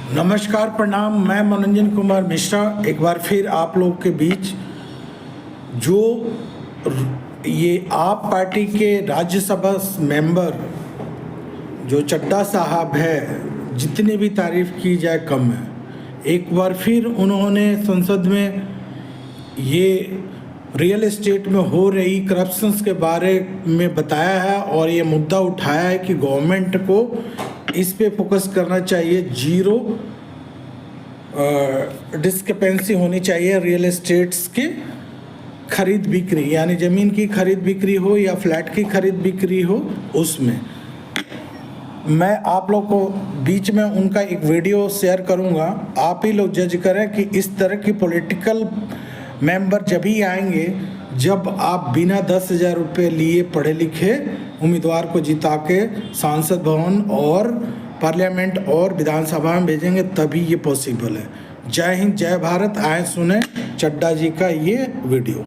नमस्कार, प्रणाम। मैं मनोरंजन कुमार मिश्रा एक बार फिर आप लोग के बीच जो ये आप पार्टी के राज्यसभा मेंबर जो चड्ढा साहब है, जितनी भी तारीफ की जाए कम है। एक बार फिर उन्होंने संसद में ये रियल एस्टेट में हो रही करप्शंस के बारे में बताया है और ये मुद्दा उठाया है कि गवर्नमेंट को इस पे फोकस करना चाहिए। जीरो डिस्क्रिपेंसी होनी चाहिए रियल एस्टेट्स की खरीद बिक्री, यानी ज़मीन की खरीद बिक्री हो या फ्लैट की खरीद बिक्री हो, उसमें मैं आप लोग को बीच में उनका एक वीडियो शेयर करूंगा। आप ही लोग जज करें कि इस तरह की पॉलिटिकल मेंबर जब ही आएंगे जब आप बिना 10,000 रुपये लिए पढ़े लिखे उम्मीदवार को जिता के सांसद भवन और पार्लियामेंट और विधानसभा में भेजेंगे, तभी ये पॉसिबल है। जय हिंद, जय भारत। आए सुने चड्ढा जी का ये video.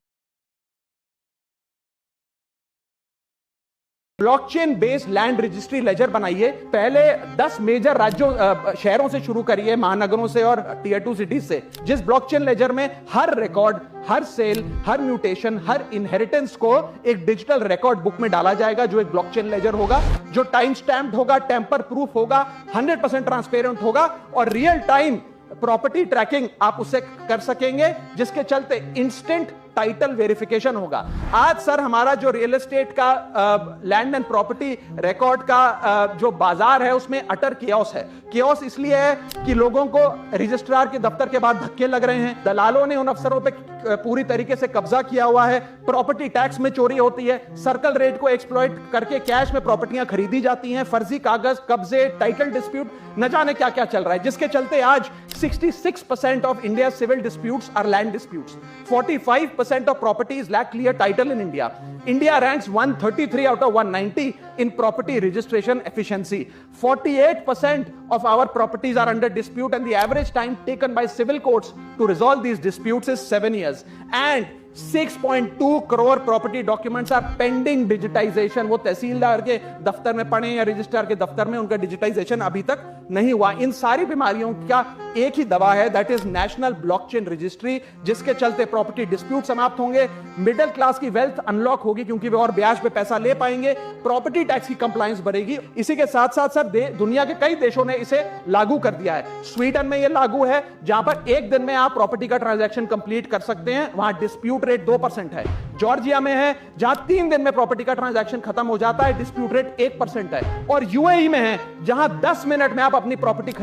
Blockchain based land registry ledger बनाइए। पहले 10 मेजर राज्यों शहरों से शुरू करिए, महानगरों से और टियर 2 सिटीज से, जिस ब्लॉकचेन लेजर में हर रिकॉर्ड, हर सेल, हर म्यूटेशन, हर इनहेरिटेंस को एक डिजिटल रिकॉर्ड बुक में डाला जाएगा, जो एक ब्लॉकचेन लेजर होगा, जो टाइम स्टैम्प्ड होगा, टेम्पर प्रूफ होगा, 100% ट्रांसपेरेंट होगा और रियल टाइम प्रॉपर्टी ट्रैकिंग आप उससे कर सकेंगे, जिसके चलते इंस्टेंट टाइटल वेरिफिकेशन होगा। आज सर हमारा जो रियल एस्टेट का लैंड एंड प्रॉपर्टी रिकॉर्ड का जो बाजार है, उसमें अटर कियोस है। कियोस इसलिए है कि लोगों को रजिस्ट्रार के दफ्तर के बाद धक्के लग रहे हैं, दलालों ने उन अफसरों पे पूरी तरीके से कब्जा किया हुआ है, प्रॉपर्टी टैक्स में चोरी होती है, सर्कल रेट को एक्सप्लॉइट करके कैश में प्रॉपर्टियां खरीदी जाती हैं, फर्जी कागज, कब्जे, टाइटल डिस्प्यूट, न जाने क्या क्या चल रहा है, जिसके चलते आज 66% of India civil disputes are land disputes. 45% of properties lack clear title in India. India ranks 133 out of 190 in property registration efficiency. 48% of our properties are under dispute and the average time taken by civil courts to resolve these disputes is 7 years. And 6.2 crore property documents are pending digitization. वो तहसीलदार के दफ्तर में पड़े या registrar के दफ्तर में, उनका डिजिटाइजेशन अभी तक नहीं हुआ। इन सारी बीमारियों का एक ही दवा है, that is national blockchain registry, जिसके चलते प्रॉपर्टी डिस्प्यूट समाप्त होंगे, मिडिल क्लास की वेल्थ अनलॉक होगी क्योंकि वे और ब्याज पे पैसा ले पाएंगे, प्रॉपर्टी टैक्स की कंप्लायंस बढ़ेगी। इसी के साथ साथ सर दुनिया के कई देशों ने इसे लागू कर दिया है। स्वीडन में यह लागू है, जहां पर एक दिन में आप प्रॉपर्टी का ट्रांजैक्शन कंप्लीट कर सकते हैं, वहां डिस्प्यूट रेट 2% है। जॉर्जिया में है, जहां 3 दिन में प्रॉपर्टी का ट्रांजैक्शन खत्म हो जाता है, डिस्प्यूट रेट 1% है। और यूएई में है, जहां 10 मिनट में आप अपनी प्रॉपर्टी खरीद